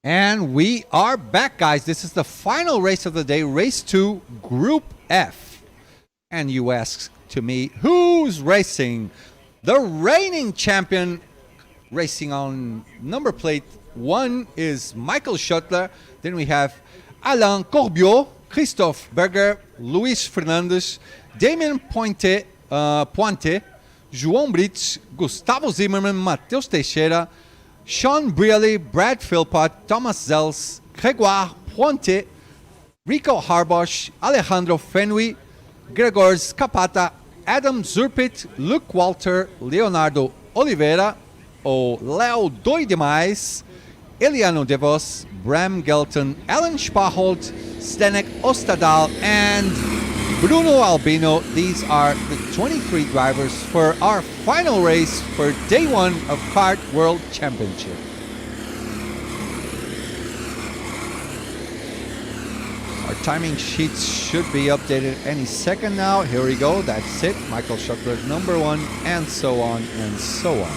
And we are back, guys. This is the final race of the day, race 2, Group F. And you ask to me, who's racing? The reigning champion racing on number plate 1 is Michael Schuttler. Then we have Alain Corbiot, Christophe Berger, Luis Fernandes, Damien Pointe, João Brits, Gustavo Zimmermann, Matheus Teixeira, Sean Brearley, Brad Philpott, Thomas Zels, Grégoire Pointe, Rico Harbosch, Alejandro Fenui, Gregor Scapata, Adam Zurpit, Luke Walter, Leonardo Oliveira, o Léo Doidemais, Eliano Devos, Bram Gelton, Alan Spaholt, Zdenek Ostadal, and Bruno Albino. These are the 23 drivers for our final race for day 1 of Kart World Championship. Our timing sheets should be updated any second now. Here we go. That's it. Michael Schuttler number 1, and so on and so on.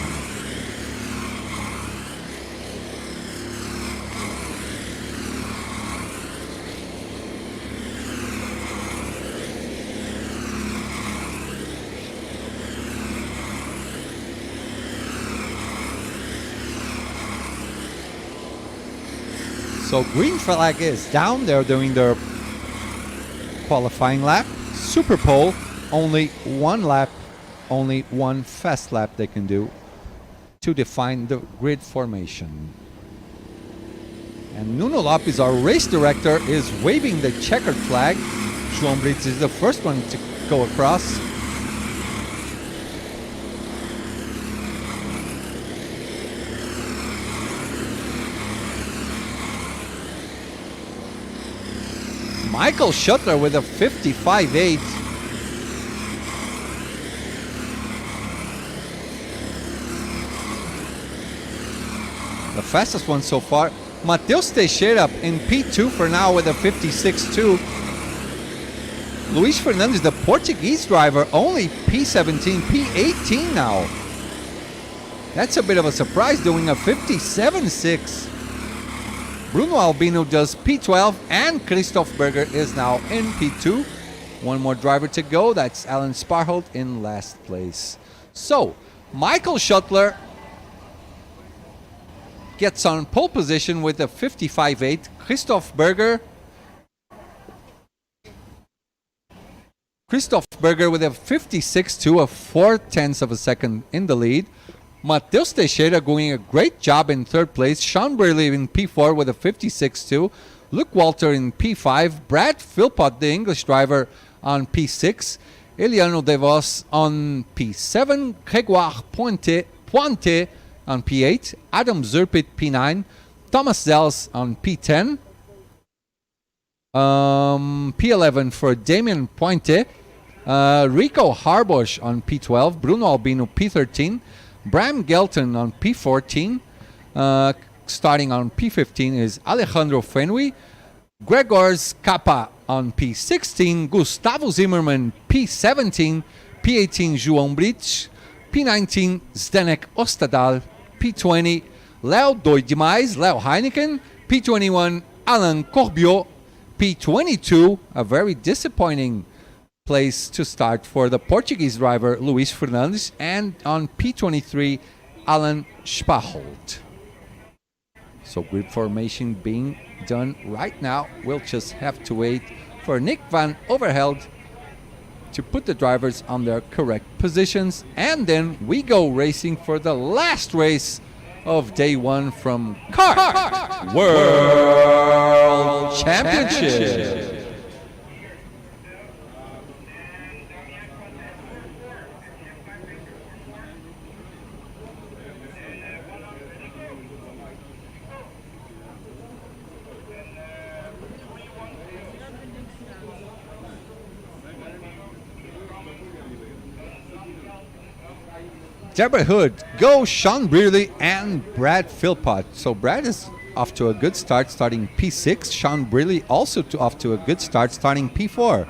So green flag is down. They're doing their qualifying lap. Super pole, only one lap, only one fast lap they can do to define the grid formation. And Nuno Lopes, our race director, is waving the checkered flag. João Brits is the first one to go across. Michael Schuttler with a 55.8. The fastest one so far. Matheus Teixeira in P2 for now with a 56.2. Luis Fernandes, the Portuguese driver, only P17, P18 now. That's a bit of a surprise, doing a 57.6. Bruno Albino does P12, and Christophe Berger is now in P2. One more driver to go. That's Alan Sparholt in last place. So, Michael Schuttler gets on pole position with a 55.8. Christophe Berger with a 56.2, a 0.4 of a second in the lead. Matheus Teixeira doing a great job in third place. Sean Brearley in P4 with a 56.2. Luke Walter in P5. Brad Philpott, the English driver, on P6. Eliano Devos on P7. Grégoire Pointe on P8. Adam Zurpit P9. Thomas Zels on P10. P11 for Damien Pointe. Rico Harbosch on P12. Bruno Albino P13. Bram Gelton on P14. Starting on P15 is Alejandro Fenui. Gregor Scapa on P16. Gustavo Zimmermann P17. P18 João Brits. P19 Zdenek Ostadal. P20 Léo Doidemais, Léo Heineken. P21 Alain Corbiot. P22, a very disappointing place to start for the Portuguese driver Luis Fernandes, and on P23 Alan Spaholt. So grid formation being done right now. We'll just have to wait for Nick van Overheld to put the drivers on their correct positions, and then we go racing for the last race of day 1 from Kart World Championship. Deborah Hood, go Sean Brearley and Brad Philpott. So Brad is off to a good start, starting P6. Sean Brearley also off to a good start, starting P4.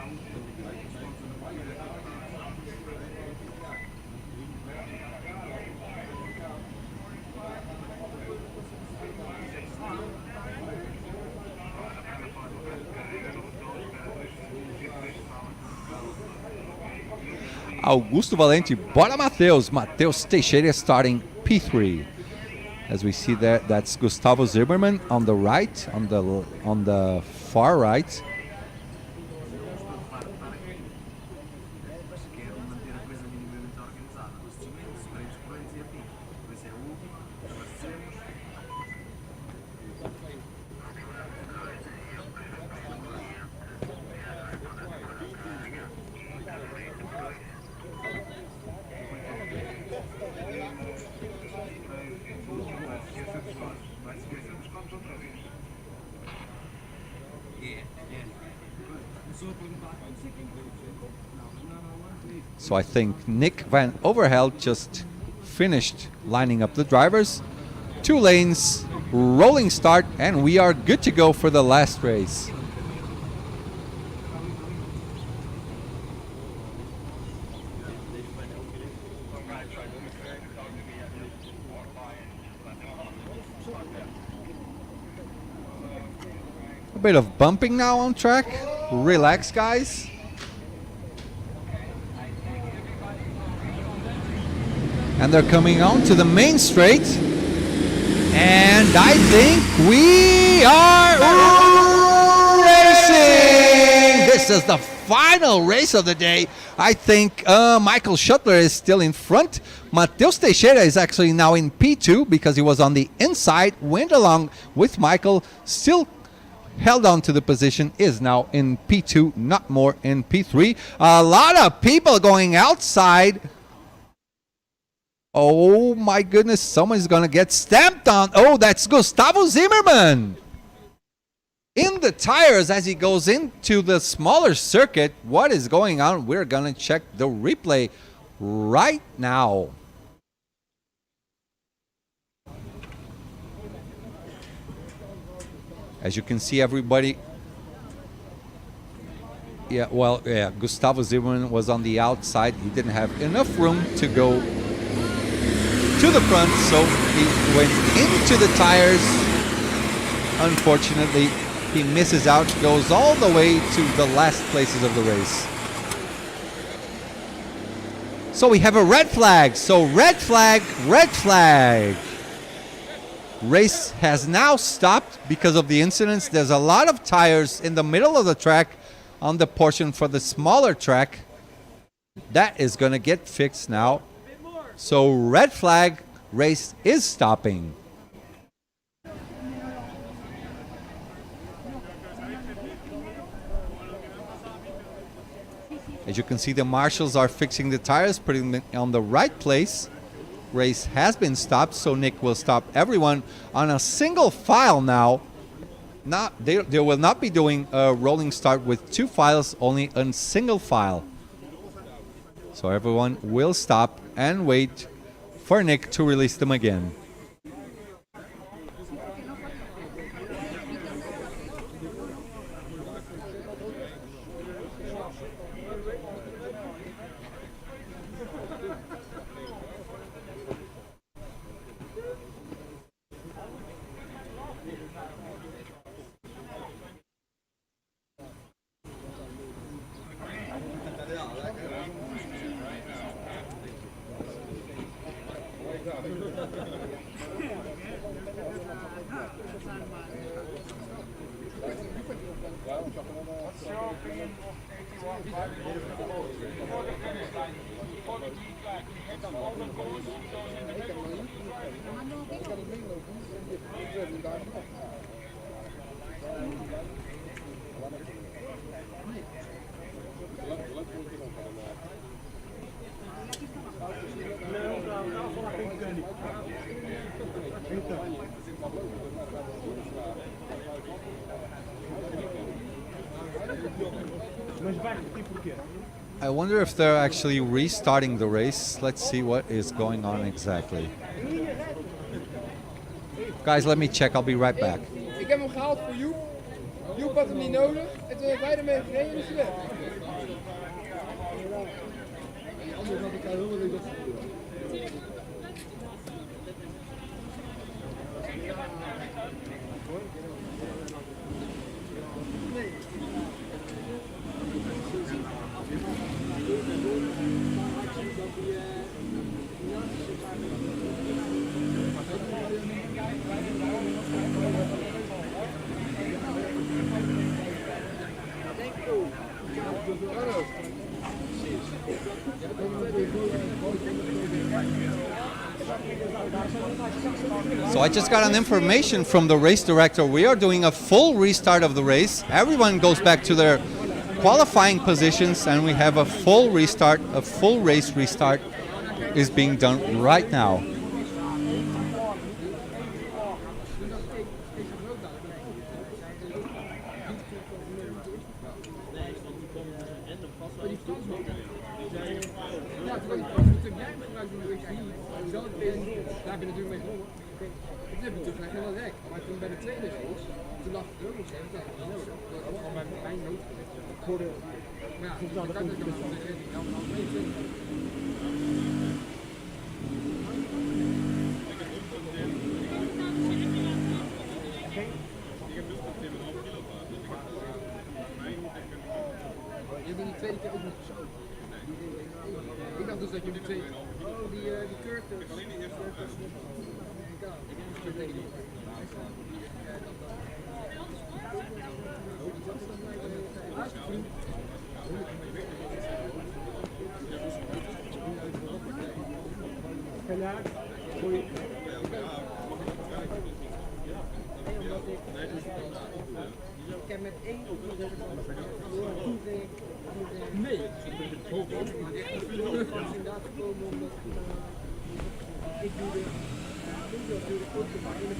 Augusto Valente, bora Matheus. Matheus Teixeira starting P3. As we see there, that's Gustavo Zimmerman on the right, on the far right. So I think Nick Van Overheld just finished lining up the drivers. 2 lanes, rolling start, and we are good to go for the last race. A bit of bumping now on track. Relax, guys. And they're coming on to the main straight. And I think we are racing! This is the final race of the day. I think Michael Schuttler is still in front. Matheus Teixeira is actually now in P2 because he was on the inside, went along with Michael, still held on to the position, is now in P2, not more in P3. A lot of people going outside. Oh my goodness, someone's gonna get stamped on. Oh, that's Gustavo Zimmerman in the tires as he goes into the smaller circuit. What is going on? We're gonna check the replay right now. As you can see, everybody. Gustavo Zimmerman was on the outside. He didn't have enough room to go to the front, so he went into the tires. Unfortunately, he misses out, goes all the way to the last places of the race. So we have a red flag. So red flag, red flag. Race has now stopped because of the incidents. There's a lot of tires in the middle of the track on the portion for the smaller track. That is going to get fixed now. So red flag, race is stopping. As you can see, the marshals are fixing the tires, putting them on the right place. Race has been stopped, so Nick will stop everyone on a single file now. They will not be doing a rolling start with 2 files, only a single file. So everyone will stop and wait for Nick to release them again. I wonder if they're actually restarting the race. Let's see what is going on exactly. Guys, let me check. I'll be right back. Ik heb hem gehaald voor Joep. Joep had hem niet nodig. En toen heeft hij ermee gereden en is hij weg. So I just got an information from the race director. We are doing a full restart of the race. Everyone goes back to their qualifying positions and we have a full restart, a full race restart is being done right now. Daar heb je natuurlijk mee gewonnen. Het is natuurlijk gelijk heel rek. Maar toen bij de tweede race, toen lag het ook nog steeds. Dat was nodig. Dat was al bij mijn nood. Maar ja, dan kan het dan je hebt die tweede keer ook nog zo. Ik dacht dus dat je die twee... Oh, die curve. Alleen de eerste. Ik heb met één nee. Inderdaad gekomen omdat ik doe de ook de bak in de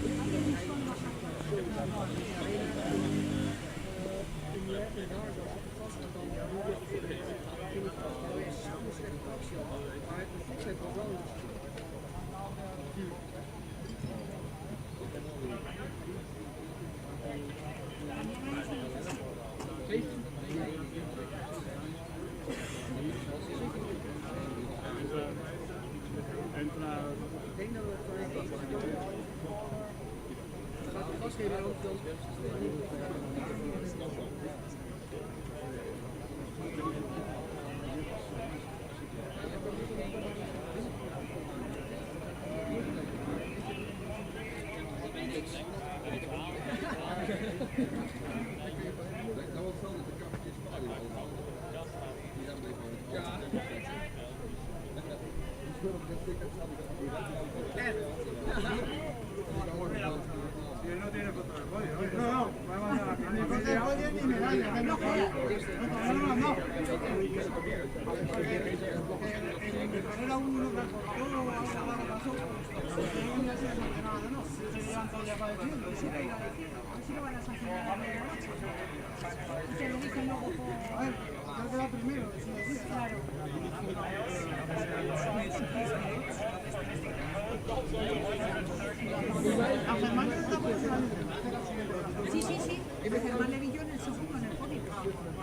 Sí, sí, sí. Germán le vi yo en el segundo, en el podio.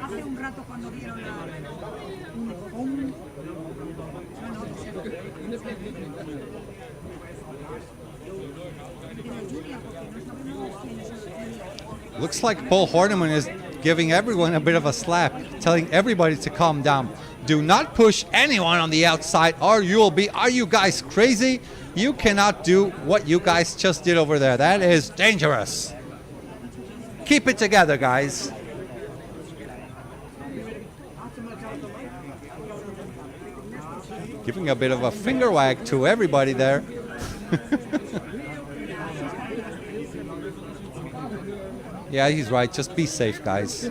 Hace un rato cuando vieron la... Looks like Paul Horneman is giving everyone a bit of a slap, telling everybody to calm down. Do not push anyone on the outside or you will be, are you guys crazy? You cannot do what you guys just did over there. That is dangerous. Keep it together, guys. Giving a bit of a finger wag to everybody there. Yeah, he's right. Just be safe, guys.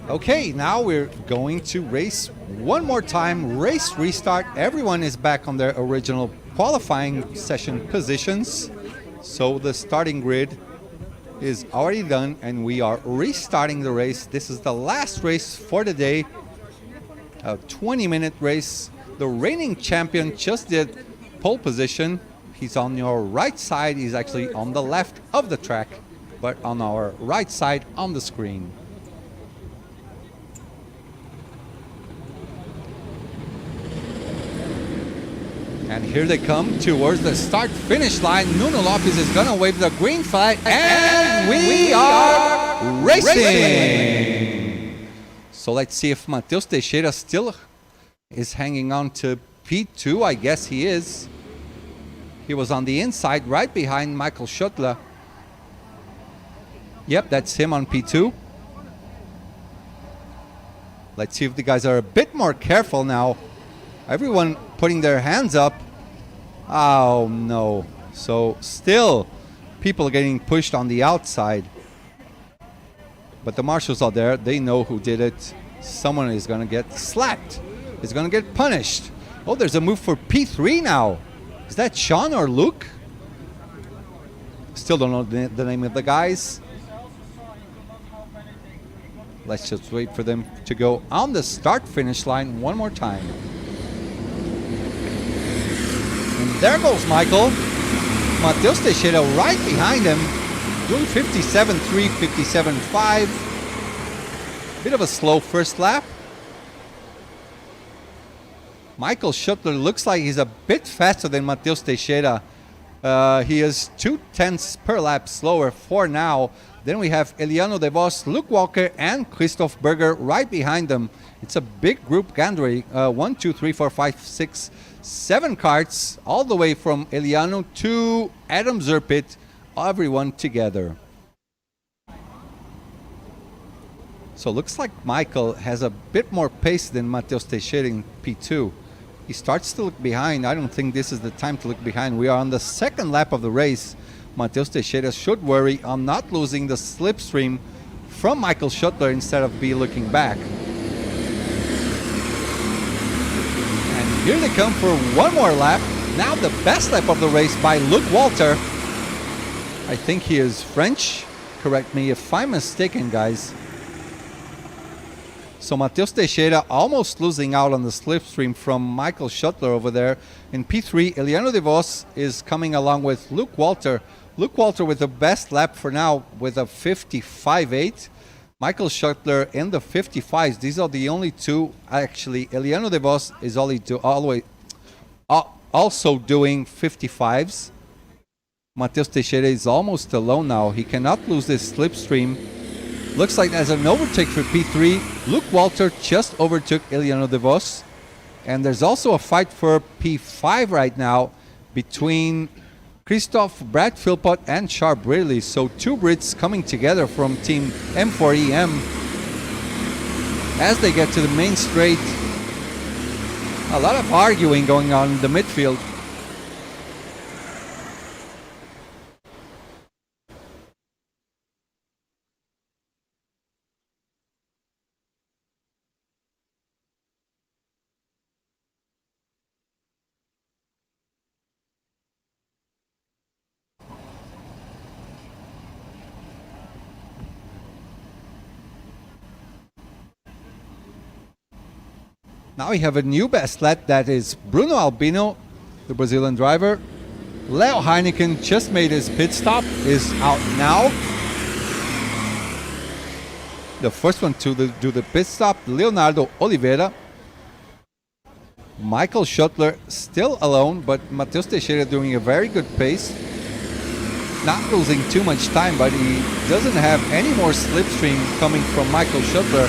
Okay, now we're going to race one more time. Race restart. Everyone is back on their original qualifying session positions. So the starting grid is already done and we are restarting the race. This is the last race for the day. A 20-minute race. The reigning champion just did pole position. He's on your right side. He's actually on the left of the track, but on our right side on the screen. And here they come towards the start-finish line. Nuno Lopes is going to wave the green flag, and we are racing! So let's see if Matheus Teixeira still is hanging on to P2. I guess he is. He was on the inside right behind Michael Schuttler. Yep, that's him on P2. Let's see if the guys are a bit more careful now. Everyone putting their hands up. Oh no. So still people are getting pushed on the outside. But the marshals are there. They know who did it. Someone is going to get slapped. Is going to get punished. Oh, there's a move for P3 now. Is that Sean or Luke? Still don't know the name of the guys. Let's just wait for them to go on the start-finish line one more time. And there goes Michael. Mateus Teixeira right behind him. Doing 57.3, 57.5. Bit of a slow first lap. Michael Schuttler looks like he's a bit faster than Mateus Teixeira. He is 0.2 per lap slower for now. Then we have Eliano De Vos, Luke Walker, and Christoph Berger right behind them. It's a big group gathering. 1, 2, 3, 4, 5, 6, 7 carts, all the way from Eliano to Adam Zerpit, everyone together. So looks like Michael has a bit more pace than Mateus Teixeira in P2. He starts to look behind. I don't think this is the time to look behind. We are on the second lap of the race. Mateus Teixeira should worry on not losing the slipstream from Michael Schuttler instead of be looking back. And here they come for one more lap. Now the best lap of the race by Luke Walter. I think he is French. Correct me if I'm mistaken, guys. So Mateus Teixeira almost losing out on the slipstream from Michael Schuttler over there. In P3, Eliano De Vos is coming along with Luke Walter. Luke Walter with the best lap for now with a 55.8. Michael Schuttler in the 55s. These are the only two. Actually, Eliano De Vos is also doing 55s. Mateus Teixeira is almost alone now. He cannot lose this slipstream. Looks like there's an overtake for P3. Luke Walter just overtook Eliano De Vos. And there's also a fight for P5 right now between Christoph, Brad Philpott, and Sharp Ridley. So two Brits coming together from Team M4EM. As they get to the main straight, a lot of arguing going on in the midfield. Now we have a new best lap, that is Bruno Albino, the Brazilian driver. Leo Heineken just made his pit stop, is out now. The first one to do the pit stop, Leonardo Oliveira. Michael Schuttler still alone, but Mateus Teixeira doing a very good pace. Not losing too much time, but he doesn't have any more slipstream coming from Michael Schuttler,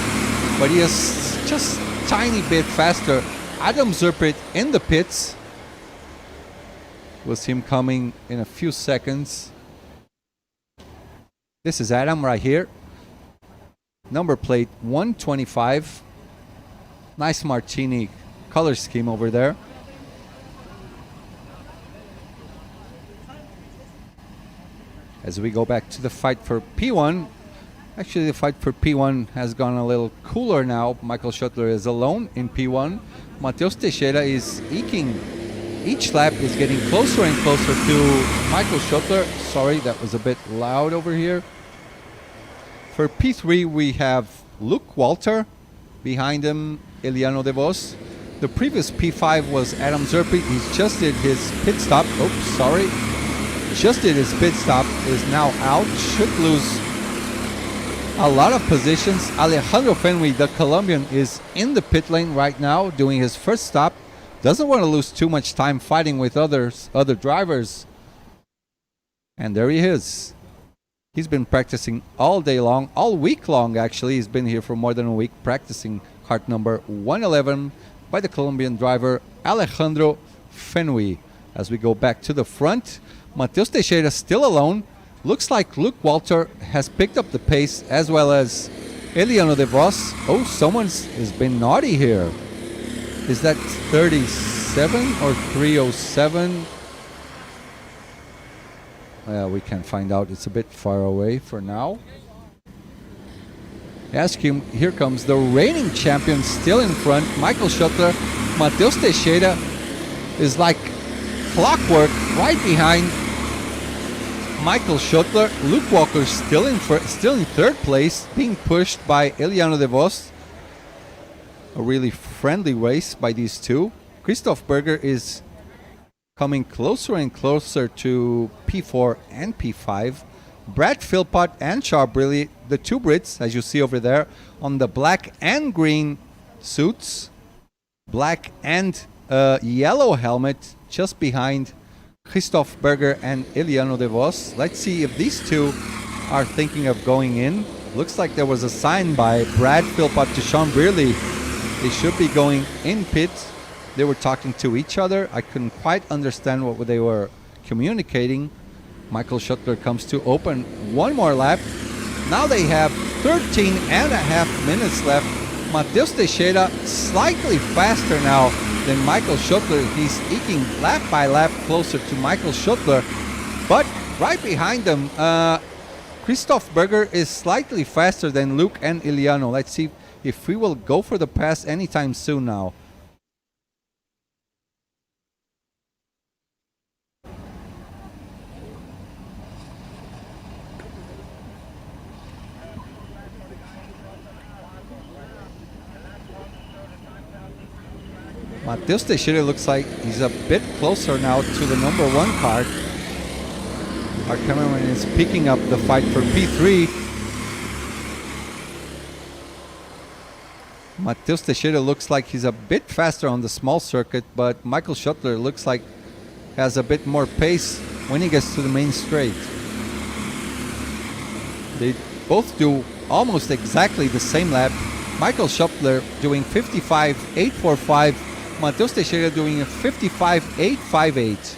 but he is just tiny bit faster. Adam Zerpit in the pits. We'll see him coming in a few seconds. This is Adam right here. Number plate 125. Nice Martini color scheme over there. As we go back to the fight for P1. Actually, the fight for P1 has gone a little cooler now. Michael Schuttler is alone in P1. Mateus Teixeira is eking. Each lap is getting closer and closer to Michael Schuttler. Sorry, that was a bit loud over here. For P3, we have Luke Walter. Behind him, Eliano De Vos. The previous P5 was Adam Zerpit. He's just did his pit stop. Oops, sorry. Just did his pit stop. Is now out. Should lose a lot of positions. Alejandro Fenway, the Colombian, is in the pit lane right now doing his first stop. Doesn't want to lose too much time fighting with other drivers. And there he is. He's been practicing all day long, all week long actually. He's been here for more than a week practicing kart number 111, by the Colombian driver Alejandro Fenui. As we go back to the front, Mateus Teixeira still alone. Looks like Luke Walter has picked up the pace, as well as Eliano de Vos. Oh, someone's has been naughty here. Is that 37 or 307? We can find out. It's a bit far away for now. Ask him. Here comes the reigning champion still in front, Michael Schuttler. Mateus Teixeira is like clockwork right behind Michael Schuttler. Luke Walker still in third place, being pushed by Eliano de Vos. A really friendly race by these two. Christoph Berger is coming closer and closer to P4 and P5. Brad Philpott and Charbrilli, the two Brits, as you see over there, on the black and green suits. Black and yellow helmet just behind Christoph Berger and Eliano de Vos. Let's see if these two are thinking of going in. Looks like there was a sign by Brad Philpott to Sean Brearley. They should be going in pit. They were talking to each other. I couldn't quite understand what they were communicating. Michael Schuttler comes to open one more lap. Now they have 13 and a half minutes left. Mateus Teixeira slightly faster now than Michael Schuttler. He's eking lap by lap closer to Michael Schuttler. But right behind them, Christoph Berger is slightly faster than Luke and Eliano. Let's see if we will go for the pass anytime soon now. Mateus Teixeira looks like he's a bit closer now to the number one car. Our cameraman is picking up the fight for P3. Mateus Teixeira looks like he's a bit faster on the small circuit, but Michael Schuttler looks like has a bit more pace when he gets to the main straight. They both do almost exactly the same lap. Michael Schuttler doing 55.845. Mateus Teixeira doing a 55.858.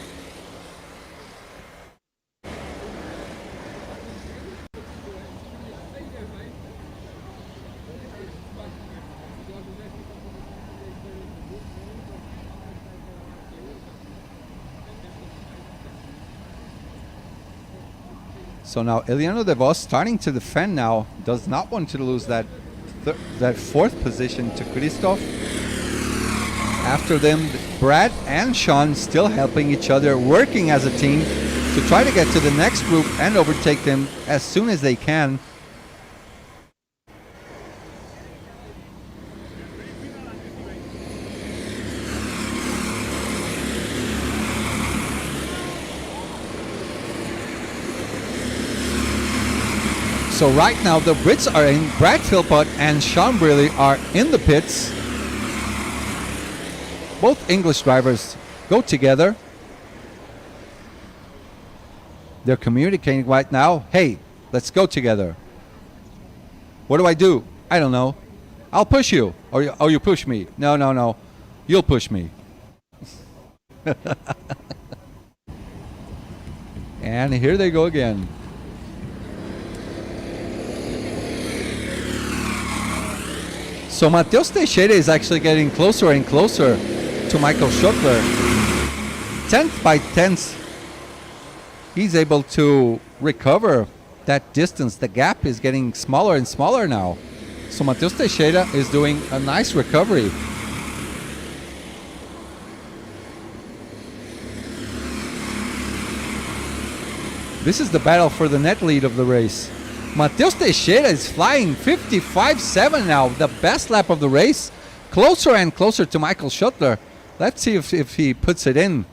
So now Eliano de Vos starting to defend now, does not want to lose that fourth position to Christoph. After them, Brad and Sean still helping each other, working as a team to try to get to the next group and overtake them as soon as they can. So right now the Brits are in. Brad Philpott and Sean Brearley are in the pits. Both English drivers go together. They're communicating right now. Hey, let's go together. What do I do? I don't know. I'll push you. Or you push me. No. You'll push me. And here they go again. So Mateus Teixeira is actually getting closer and closer to Michael Schuttler. 10th by 10th, he's able to recover that distance. The gap is getting smaller and smaller now. So Mateus Teixeira is doing a nice recovery. This is the battle for the net lead of the race. Mateus Teixeira is flying 55.7 now, the best lap of the race. Closer and closer to Michael Schuttler. Let's see if he puts it in.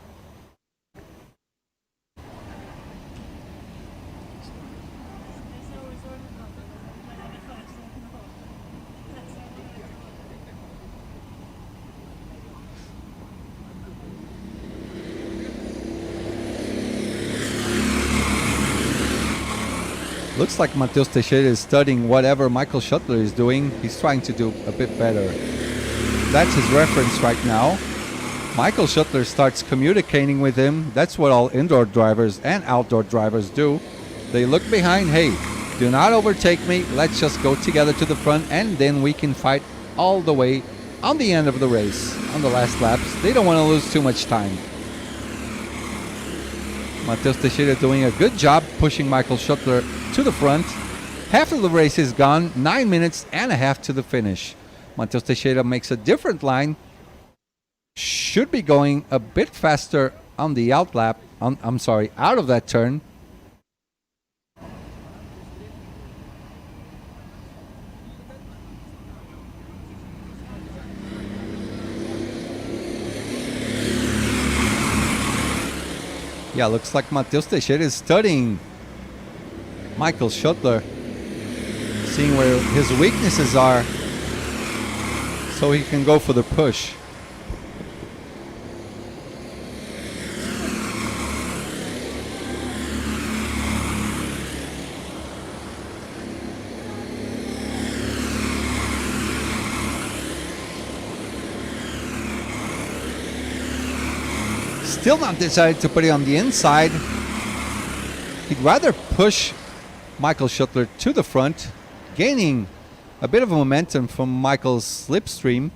Looks like Mateus Teixeira is studying whatever Michael Schuttler is doing. He's trying to do a bit better. That's his reference right now. Michael Schuttler starts communicating with him. That's what all indoor drivers and outdoor drivers do. They look behind. Hey, do not overtake me. Let's just go together to the front, and then we can fight all the way on the end of the race, on the last laps. They don't want to lose too much time. Matheus Teixeira doing a good job pushing Michael Schuttler to the front. Half of the race is gone, 9 minutes and a half to the finish. Matheus Teixeira makes a different line. Should be going a bit faster on the out lap. Out of that turn. Yeah, looks like Matheus Teixeira is studying Michael Schuttler, seeing where his weaknesses are so he can go for the push. Still not decided to put it on the inside. He'd rather push Michael Schuttler to the front, gaining a bit of momentum from Michael's slipstream.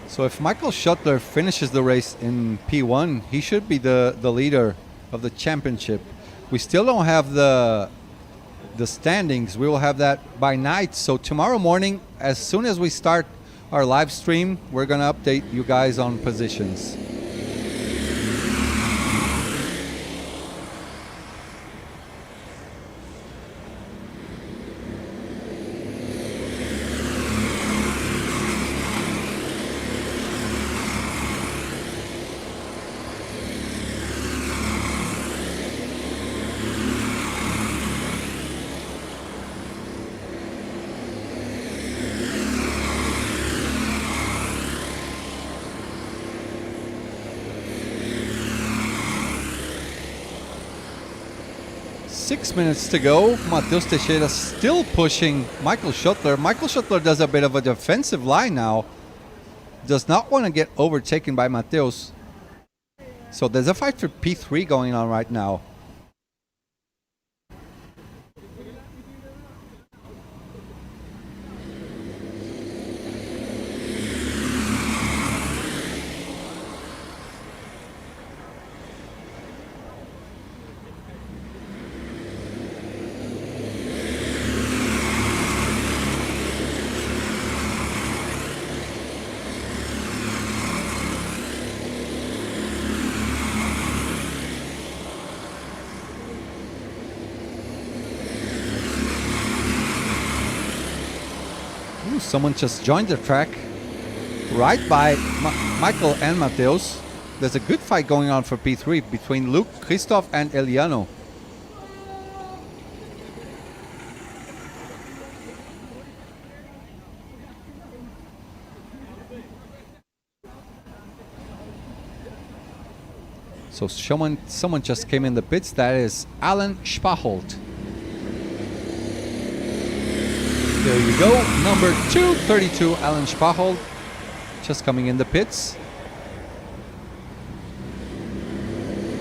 So if Michael Schuttler finishes the race in P1, he should be the leader of the championship. We still don't have the standings. We will have that by night. So tomorrow morning, as soon as we start our live stream, we're going to update you guys on positions. Six minutes to go. Matheus Teixeira still pushing Michael Schuttler. Michael Schuttler does a bit of a defensive line now. Does not want to get overtaken by Matheus. So there's a fight for P3 going on right now. Someone just joined the track right by Michael and Matheus. There's a good fight going on for P3 between Luke, Christoph, and Eliano. So someone just came in the pits. That is Alan Spaholt. There you go, number 232, Alan Spaholt, just coming in the pits.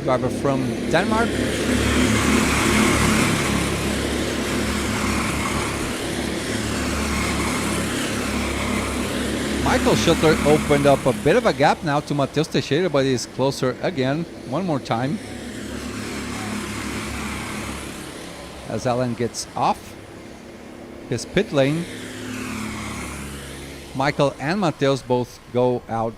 Driver from Denmark. Michael Schuttler opened up a bit of a gap now to Matheus Teixeira, but he's closer again, one more time. as Alan gets off his pit lane. Michael and Mateus both go out.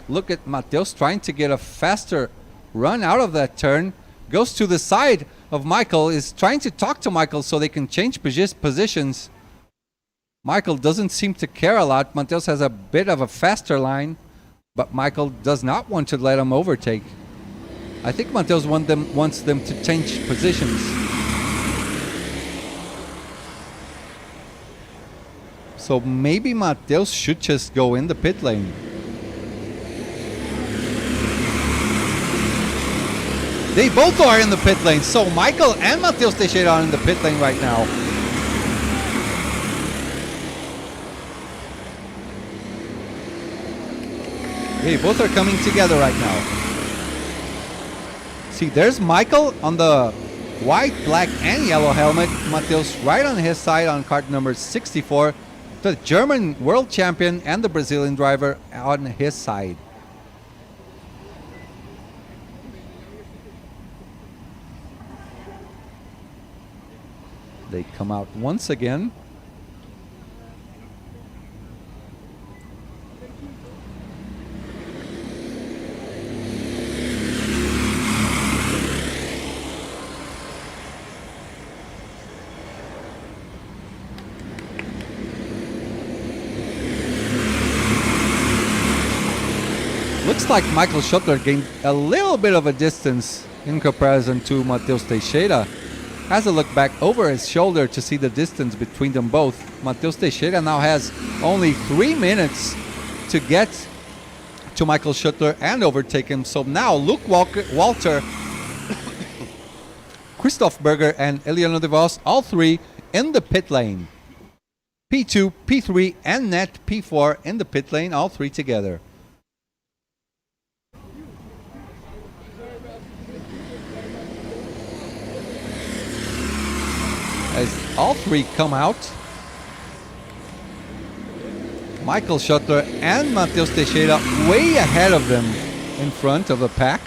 Look at Mateus trying to get a faster run out of that turn. Goes to the side of Michael, is trying to talk to Michael so they can change positions. Michael doesn't seem to care a lot. Mateus has a bit of a faster line, but Michael does not want to let him overtake. I think Mateus wants them to change positions. So maybe Mateus should just go in the pit lane. They both are in the pit lane. So Michael and Mateus Teixeira are in the pit lane right now. They both are coming together right now. See, there's Michael on the white, black, and yellow helmet. Mateus right on his side on cart number 64. The German world champion and the Brazilian driver on his side. They come out once again. Looks like Michael Schuttler gained a little bit of a distance in comparison to Mateus Teixeira. Has a look back over his shoulder to see the distance between them both. Mateus Teixeira now has only 3 minutes to get to Michael Schuttler and overtake him. So now Luke Walter, Christoph Berger, and Eliano De Vos, all three in the pit lane. P2, P3, and net P4 in the pit lane, all three together. As all three come out, Michael Schuttler and Mateus Teixeira way ahead of them in front of the pack.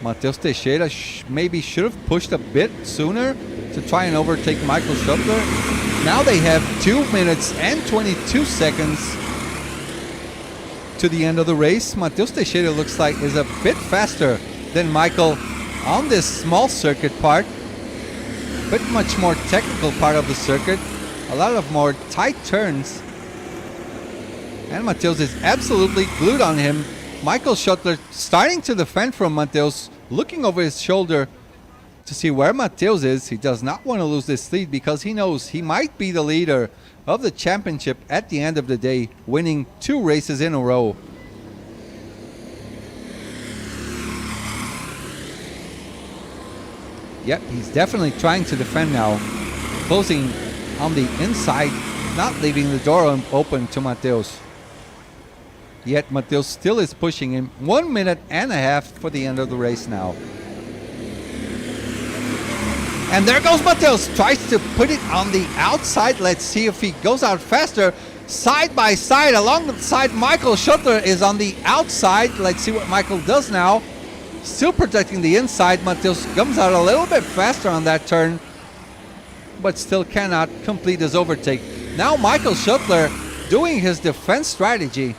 Mateus Teixeira maybe should have pushed a bit sooner to try and overtake Michael Schuttler. Now they have 2 minutes and 22 seconds to the end of the race. Mateus Teixeira looks like is a bit faster than Michael on this small circuit part. But much more technical part of the circuit, a lot of more tight turns, and Mateus is absolutely glued on him. Michael Schuttler starting to defend from Mateus, looking over his shoulder to see where Mateus is. He does not want to lose this lead because he knows he might be the leader of the championship at the end of the day, winning 2 races in a row. Yep, he's definitely trying to defend now. Closing on the inside, not leaving the door open to Mateus. Yet Mateus still is pushing him. 1 minute and a half for the end of the race now. And there goes Mateus. Tries to put it on the outside. Let's see if he goes out faster. Side by side, along the side, Michael Schuttler is on the outside. Let's see what Michael does now. Still protecting the inside. Mateus comes out a little bit faster on that turn, but still cannot complete his overtake. Now Michael Schuttler doing his defense strategy.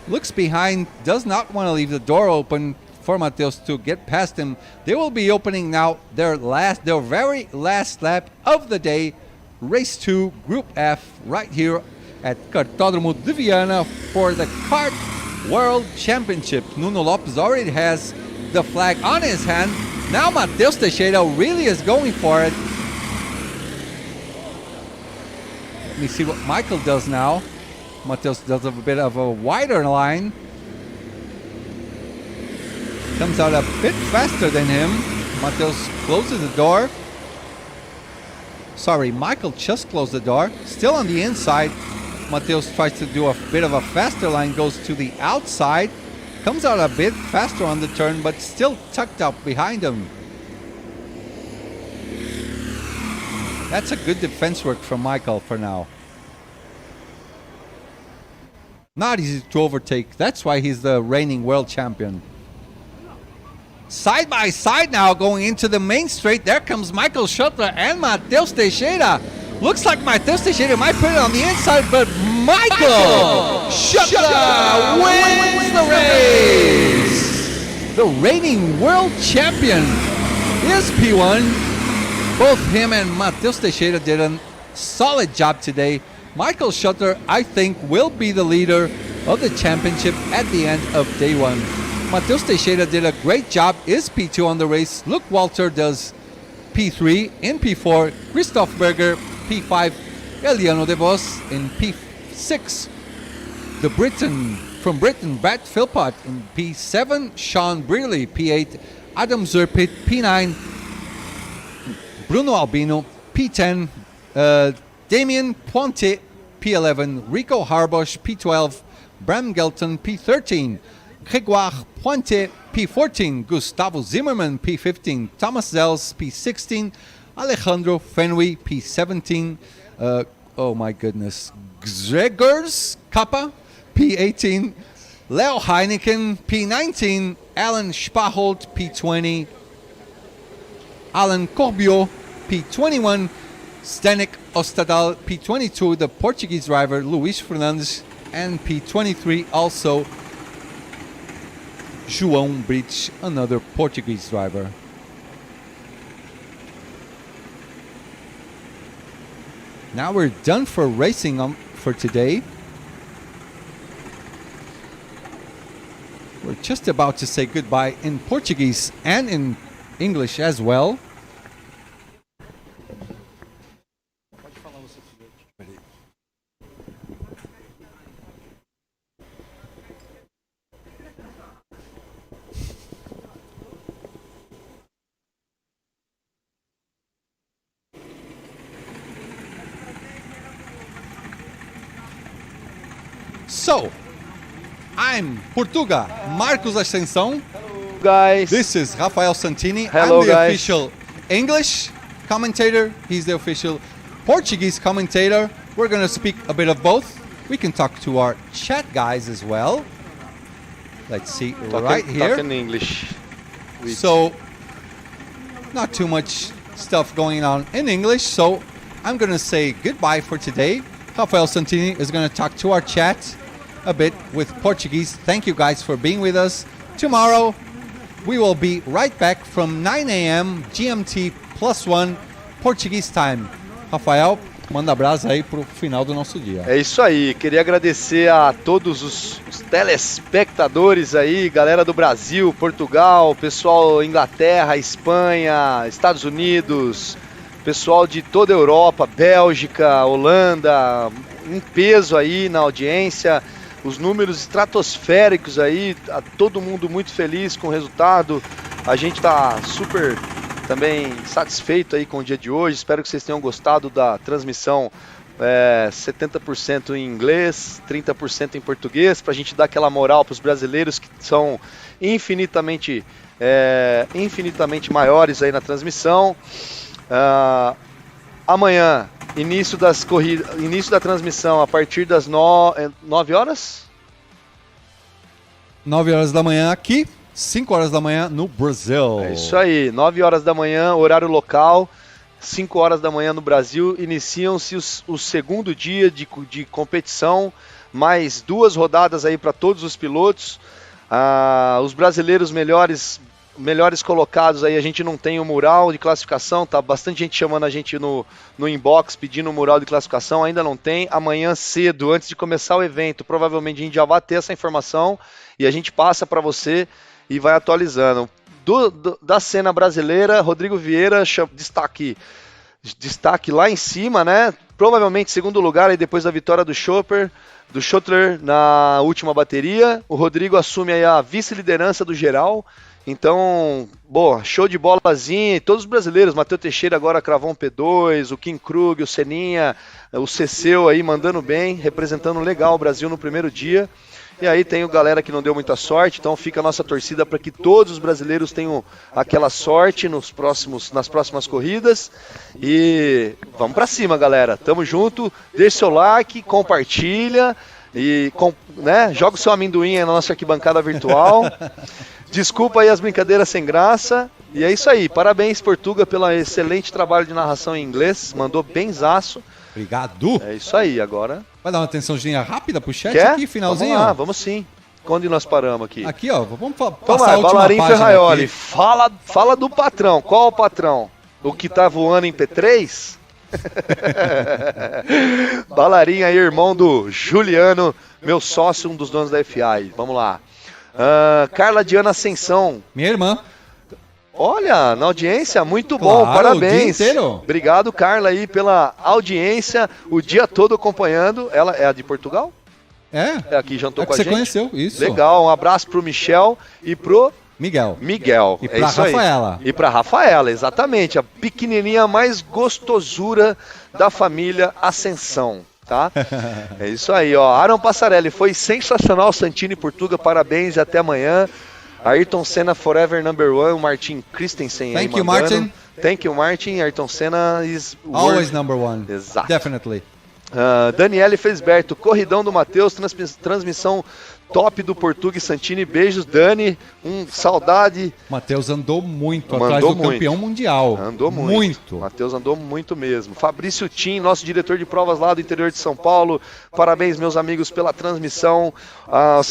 Looks behind, does not want to leave the door open for Mateus to get past him. They will be opening now their very last lap of the day. Race 2, Group F, right here at Kartódromo de Viana for the Kart World Championship. Nuno Lopes already has the flag on his hand. Now Mateus Teixeira really is going for it. Let me see what Michael does now. Mateus does a bit of a wider line. Comes out a bit faster than him. Mateus closes the door. Sorry, Michael just closed the door. Still on the inside. Mateus tries to do a bit of a faster line, goes to the outside. Comes out a bit faster on the turn, but still tucked up behind him. That's a good defense work from Michael for now. Not easy to overtake. That's why he's the reigning world champion. Side by side now going into the main straight. There comes Michael Schuttler and Matheus Teixeira. Looks like Matheus Teixeira might put it on the inside, but Michael Schuttler wins the race. The reigning world champion is P1. Both him and Matheus Teixeira did a solid job today. Michael Schuttler, I think, will be the leader of the championship at the end of day one. Matheus Teixeira did a great job, is P2 on the race. Luke Walter does P3. In P4, Christoph Berger, P5, Eliano De Vos in P6. The Briton, from Britain, Brad Philpott in P7, Sean Brearley, P8, Adam Zerpit, P9, Bruno Albino, P10, Damien Pointe, P11, Rico Harbosh, P12, Bram Gelton, P13, Grégoire Pointe, P14, Gustavo Zimmermann, P15, Thomas Zels, P16, Alejandro Fenwy, P17, oh my goodness, Gregors Kappa, P18, Leo Heineken, P19, Alan Spaholt, P20, Alan Corbiot, P21, Stanek Ostadal, P22, the Portuguese driver Luis Fernandes, and P23 also João Brits, another Portuguese driver. Now we're done for racing for today. We're just about to say goodbye in Portuguese and in English as well. So, I'm Portuga, Marcos Ascensão. Guys, This is Rafael Santini. Hello, I'm the guys. official English commentator. He's the official Portuguese commentator. We're going to speak a bit of both. We can talk to our chat guys as well. Let's see, right here. Talking English. So, not too much stuff going on in English, so I'm going to say goodbye for today. Rafael Santini is going to talk to our chat a bit with Portuguese. Thank you guys for being with us. Tomorrow, we will be right back from 9 a.m. GMT +1 Portuguese time. Rafael, manda brasa aí pro final do nosso dia. É isso aí, queria agradecer a todos os telespectadores aí, galera do Brasil, Portugal, pessoal Inglaterra, Espanha, Estados Unidos, pessoal de toda a Europa, Bélgica, Holanda, em peso aí na audiência, os números estratosféricos aí, todo mundo muito feliz com o resultado, a gente tá super também satisfeito aí com o dia de hoje, espero que vocês tenham gostado da transmissão 70% em inglês, 30% em português, para a gente dar aquela moral para os brasileiros que são infinitamente maiores aí na transmissão. Amanhã, início da transmissão a partir das 9 horas? 9 horas da manhã aqui, 5 horas da manhã no Brasil. É isso aí, 9 horas da manhã, horário local, 5 horas da manhã no Brasil, iniciam-se o segundo dia de competição, mais 2 rodadas aí para todos os pilotos. Os brasileiros melhores colocados aí, a gente não tem o mural de classificação, tá bastante gente chamando a gente no inbox pedindo o mural de classificação, ainda não tem. Amanhã cedo, antes de começar o evento, provavelmente a gente já vai ter essa informação e a gente passa para você e vai atualizando. Da cena brasileira, Rodrigo Vieira, destaque lá em cima, né? Provavelmente segundo lugar aí depois da vitória do Schuttler na última bateria. O Rodrigo assume aí a vice-liderança do geral. Então, boa, show de bolazinha. E todos os brasileiros, Matheus Teixeira agora cravou um P2, o Kim Krug, o Seninha, o Ceceu aí mandando bem, representando legal o Brasil no primeiro dia. E aí tem o galera que não deu muita sorte, então fica a nossa torcida para que todos os brasileiros tenham aquela sorte nas próximas corridas. E vamos para cima, galera. Tamo junto, deixa seu like, compartilha e joga o seu amendoim aí na nossa arquibancada virtual. Desculpa aí as brincadeiras sem graça. E é isso aí. Parabéns, Portuga, pelo excelente trabalho de narração em inglês. Mandou benzaço. Obrigado. É isso aí, agora. Vai dar uma atençãozinha rápida pro chat Quer? aqui, finalzinho? Vamos lá, vamos sim. Onde nós paramos aqui? Aqui, ó, vamos Então passar vai, a última Balarim página Ferraioli, aqui. fala do patrão. Qual o patrão? O que tá voando em P3? Balarim aí, irmão do Juliano, meu sócio, um dos donos da FI. Vamos lá. Carla Diana Ascensão. Minha irmã. Olha, na audiência, muito bom, Claro, parabéns. o dia inteiro. Obrigado, Carla, aí pela audiência, o dia todo acompanhando. Ela é a de Portugal? É? É aqui, jantou É com que a você gente? conheceu, isso. Legal, um abraço pro Michel e pro Miguel. Miguel. E É pra isso aí. Rafaela. E pra Rafaela, exatamente. A pequenininha mais gostosura da família Ascensão, tá? É isso aí, ó. Aaron Passarelli, foi sensacional, Santini Portuga, parabéns e até amanhã. Ayrton Senna Forever Number One, o Martin Christensen aí Thank you, mandando. Martin. Thank you, Martin. Ayrton Senna is Always number one. Exato. Definitely. Daniele Fesberto, corridão do Matheus, transmissão top do Portuga e Santini. Beijos, Dani. Saudade. Matheus andou muito Mandou atrás do muito. campeão mundial. Andou muito. Matheus andou muito mesmo. Fabrício Tim, nosso diretor de provas lá do interior de São Paulo. Parabéns, meus amigos, pela transmissão.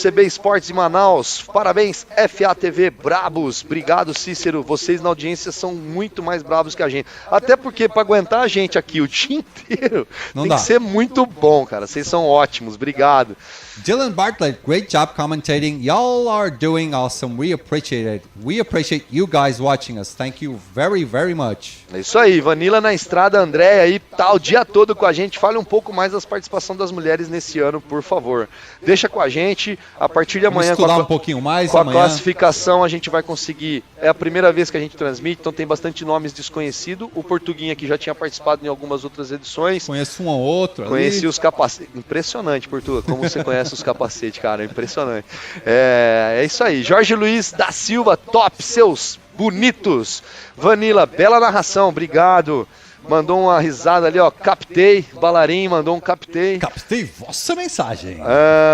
CB Esportes de Manaus. Parabéns, FATV Brabos. Obrigado, Cícero. Vocês na audiência são muito mais bravos que a gente. Até porque para aguentar a gente aqui o dia inteiro Não tem dá. que ser muito bom, cara. Vocês são ótimos. Obrigado. Dylan Bartlett, great job commentating. Y'all are doing awesome. We appreciate it. We appreciate you guys watching us. Thank you very, very much. É isso aí, Vanilla na estrada, André aí tá o dia todo com a gente. Fale um pouco mais das participação das mulheres nesse ano, por favor. Deixa com a gente, a partir de Vamos amanhã estudar um pouquinho mais com a amanhã. classificação a gente vai conseguir. É a primeira vez que a gente transmite, então tem bastante nomes desconhecidos. O Portuguinha aqui já tinha participado em algumas outras edições. Conheço um ou outro. Conheci ali. os capacetes. Impressionante, Portuga, como você conhece os capacetes, cara. Impressionante. É isso aí. Jorge Luiz da Silva, top, seus bonitos. Vanilla, bela narração, obrigado. Mandou uma risada ali, ó. Captei. Balarim mandou um captei. Captei vossa mensagem.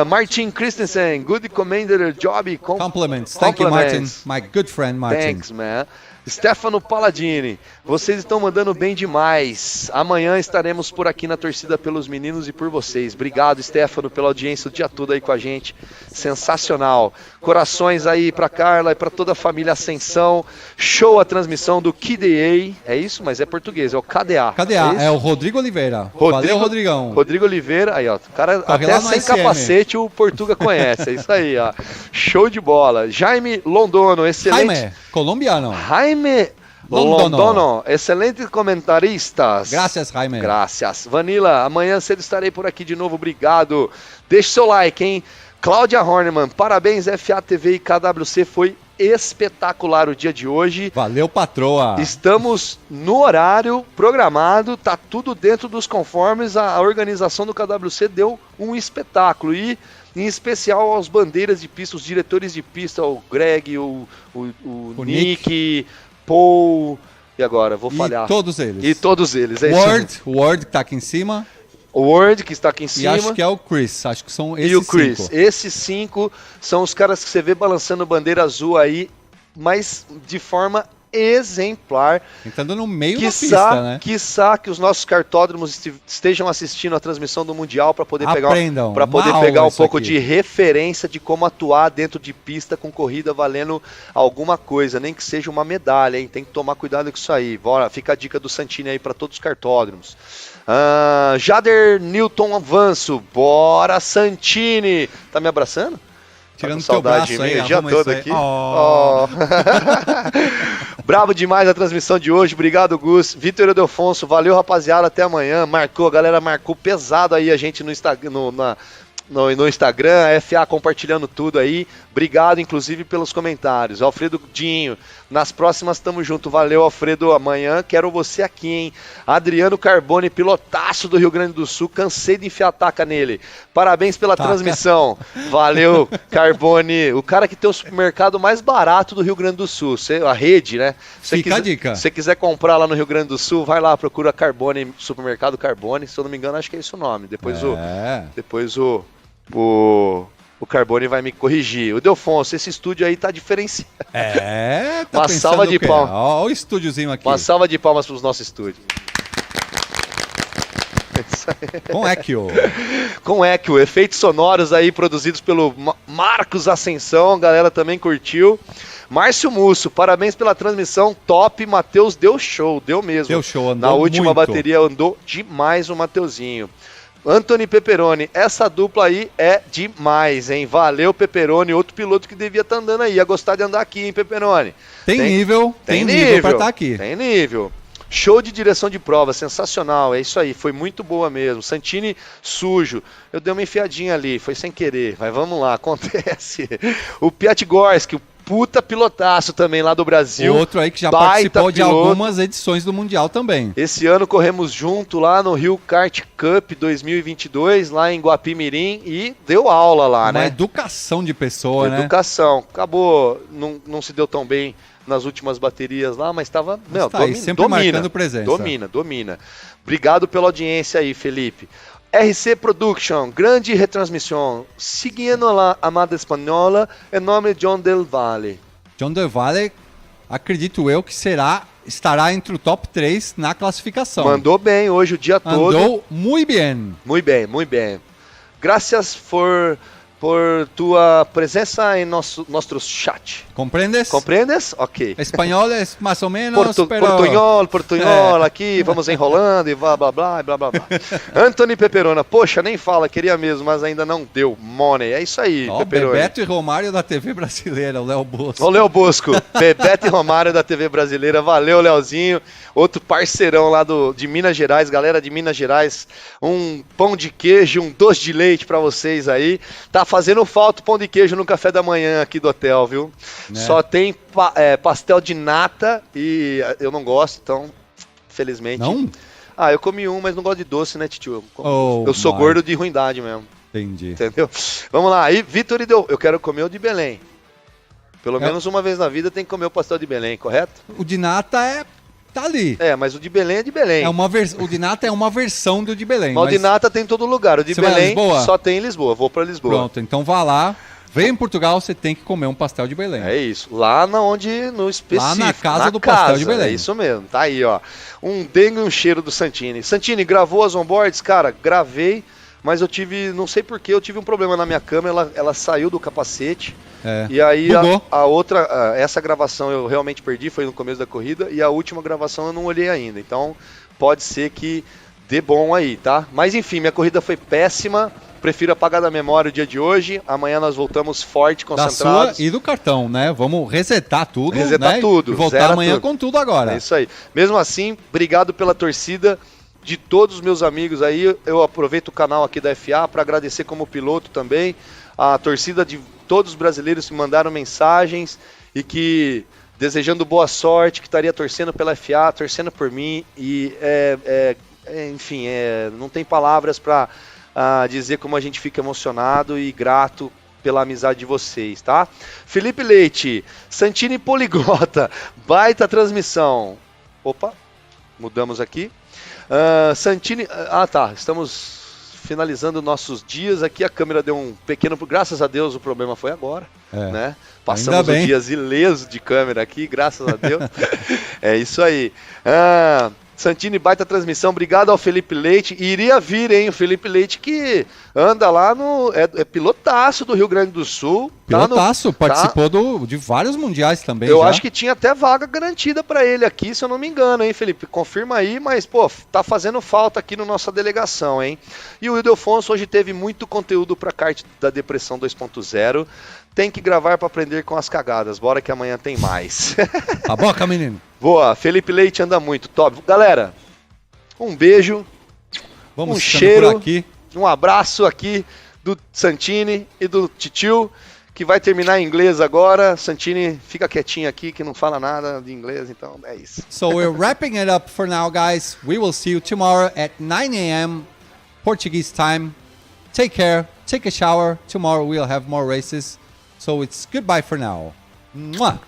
Martin Christensen, good commander job. Compliments. Thank you, Martin. My good friend, Martin. Thanks, man. Stefano Palladini, vocês estão mandando bem demais. Amanhã estaremos por aqui na torcida pelos meninos e por vocês. Obrigado, Stefano, pela audiência o dia todo aí com a gente. Sensacional. Corações aí pra Carla e pra toda a família Ascensão. Show a transmissão do KDA. É isso? Mas é português, é o KDA. KDA, É, é o Rodrigo Oliveira. Valeu, Rodrigão. Rodrigo Oliveira, aí ó, o cara Corre até lá no sem SM. capacete o Portuga conhece, é isso aí, ó. Show de bola. Jaime Londono, excelente. Jaime, colombiano. Jaime Londono, excelentes comentaristas. Graças, Jaime. Graças. Vanilla, amanhã cedo estarei por aqui de novo, obrigado. Deixe seu like, hein? Cláudia Horneman, parabéns, FATV e KWC, foi espetacular o dia de hoje. Valeu, patroa. Estamos no horário programado, tá tudo dentro dos conformes, a organização do KWC deu um espetáculo e em especial aos bandeiras de pista, os diretores de pista, o Greg, o Nick, Paul, e agora, vou falhar. E todos eles. E todos eles, é isso mesmo. Word que tá aqui em cima. O Word, que está aqui em E cima. acho que é o Chris. Acho que são esses E o Chris. 5. Esses 5 são os caras que você vê balançando bandeira azul aí, mas de forma exemplar. Entrando no meio da pista, né? Quiçá que os nossos cartódromos estejam assistindo a transmissão do Mundial para poder Aprendam. pegar um Isso pouco aqui. de referência de como atuar dentro de pista com corrida valendo alguma coisa, nem que seja uma medalha, hein? Tem que tomar cuidado com isso aí. Bora, fica a dica do Santini aí para todos os cartódromos. Jader Newton Avanço, bora Santini. Tá me abraçando? Tirando Tá com teu saudade braço de mim aí, o dia arruma todo isso aí. aqui. Oh. Bravo demais a transmissão de hoje, obrigado Gus. Vitor Edelfonso, valeu rapaziada, até amanhã. Marcou, a galera marcou pesado aí a gente no Instagram, no Instagram, a FA compartilhando tudo aí. Obrigado, inclusive, pelos comentários. Alfredo Dinho, nas próximas tamo junto. Valeu, Alfredo. Amanhã quero você aqui, hein? Adriano Carbone, pilotaço do Rio Grande do Sul. Cansei de enfiar a taca nele. Parabéns pela transmissão. Valeu, Carbone. O cara que tem o supermercado mais barato do Rio Grande do Sul. A rede, né? Fica a dica. Se você quiser comprar lá no Rio Grande do Sul, vai lá, procura Carbone, supermercado Carbone. Se eu não me engano, acho que é esse o nome. Depois O Carbone vai me corrigir. O Delfonso, esse estúdio aí tá diferenciado. Tá Uma pensando salva de o quê? palmas. Ó, o estúdiozinho aqui. Uma salva de palmas pros nossos estúdios. Com Echo. Com Echo, efeitos sonoros aí produzidos pelo Marcos Ascensão, a galera também curtiu. Márcio Musso, parabéns pela transmissão top. Matheus deu show, deu mesmo. Deu show, andou na última muito. bateria andou demais o Mateuzinho. Anthony Pepperoni, essa dupla aí é demais, hein? Valeu, Pepperoni, outro piloto que devia estar andando aí. Ia gostar de andar aqui, hein, Pepperoni? Tem nível pra estar aqui. Tem nível. Show de direção de prova, sensacional, é isso aí, foi muito boa mesmo. Santini sujo, eu dei uma enfiadinha ali, foi sem querer, mas vamos lá, acontece. O Piatgorski, o puta pilotaço também lá do Brasil. Outro aí que já baita participou de piloto. algumas edições do Mundial também. Esse ano corremos junto lá no Rio Kart Cup 2022, lá em Guapimirim, e deu aula lá, Uma né? educação de pessoa, né? Educação. Acabou, não se deu tão bem nas últimas baterias lá, mas estava, tá aí, sempre marcando presença. Domina. Obrigado pela audiência aí, Felipe. RC Production, grande retransmissão. Seguindo a amada espanhola, em nome de John Del Valle. John Del Valle, acredito eu que estará entre o top 3 na classificação. Mandou bem hoje o dia todo. Andou muito bem. Muito bem. Graças por tua presença em nosso chat. Compreendes? Compreendes? Ok. Espanhol é mais ou menos, Portunhol, aqui, vamos enrolando e blá, blá, blá, blá, blá, blá. Anthony Pepperona, poxa, nem fala, queria mesmo, mas ainda não deu. Money, é isso aí, Pepperoni. Bebeto e Romário da TV brasileira, o Léo Bosco. Ô, Léo Bosco, Bebeto e Romário da TV brasileira, valeu, Léozinho, outro parceirão lá de Minas Gerais, galera de Minas Gerais, um pão de queijo, um doce de leite pra vocês aí, tá fazendo falta o pão de queijo no café da manhã aqui do hotel, viu? Né? Só tem pastel de nata e eu não gosto, então, felizmente. Não? Ah, eu comi um, mas não gosto de doce, né, tio? Oh, eu sou gordo de ruindade mesmo. Entendi. Entendeu? Vamos lá. Aí, Vitor e deu. Eu quero comer o de Belém. Pelo menos uma vez na vida tem que comer o pastel de Belém, correto? O de nata tá ali. Mas o de Belém é de Belém. O de nata é uma versão do de Belém. Mas o de nata tem em todo lugar. O de Você vai a Belém Lisboa? só tem em Lisboa. Vou pra Lisboa. Pronto, então vá lá. Vem em Portugal, você tem que comer um pastel de Belém. É isso. Lá no específico. Lá na casa do pastel de Belém. É isso mesmo. Tá aí, ó. Um dengue e um cheiro do Santini. Santini, gravou as onboards? Cara, gravei, mas eu tive, não sei porquê, eu tive um problema na minha câmera, ela saiu do capacete. E aí a outra, essa gravação eu realmente perdi, foi no começo da corrida, e a última gravação eu não olhei ainda. Então pode ser que dê bom aí, tá? Mas enfim, minha corrida foi péssima. Prefiro apagar da memória o dia de hoje. Amanhã nós voltamos forte, concentrados. Da sua e do cartão, né? Vamos resetar tudo. Resetar tudo. E voltar amanhã tudo. com tudo agora. É isso aí. Mesmo assim, obrigado pela torcida de todos os meus amigos aí. Eu aproveito o canal aqui da FA para agradecer como piloto também. A torcida de todos os brasileiros que mandaram mensagens e que desejando boa sorte, que estaria torcendo pela FA, torcendo por mim. E, enfim, não tem palavras para dizer como a gente fica emocionado e grato pela amizade de vocês, tá? Felipe Leite, Santini Poliglota, baita transmissão. Opa, mudamos aqui. Santini, tá, estamos finalizando nossos dias aqui, a câmera deu um pequeno, graças a Deus o problema foi agora, né? Passamos os dias ilesos de câmera aqui, graças a Deus. É isso aí. Santini, baita transmissão, obrigado ao Felipe Leite. Iria vir, hein, o Felipe Leite que anda lá no... É pilotaço do Rio Grande do Sul. Pilotaço, participou de vários mundiais também. Eu acho que tinha até vaga garantida pra ele aqui, se eu não me engano, hein, Felipe? Confirma aí, mas, pô, tá fazendo falta aqui na nossa delegação, hein? E o Wilder Afonso hoje teve muito conteúdo pra kart da Depressão 2.0. Tem que gravar pra aprender com as cagadas. Bora que amanhã tem mais. A boca, menino. Boa, Felipe Leite anda muito, top. Galera, um beijo, Vamos um cheiro, por aqui. um abraço aqui do Santini e do Titio, que vai terminar em inglês agora. Santini, fica quietinho aqui, que não fala nada de inglês, então é isso. So we're wrapping it up for now, guys. We will see you tomorrow at 9 a.m. Portuguese time. Take care, take a shower. Tomorrow we'll have more races. So it's goodbye for now. Mwah!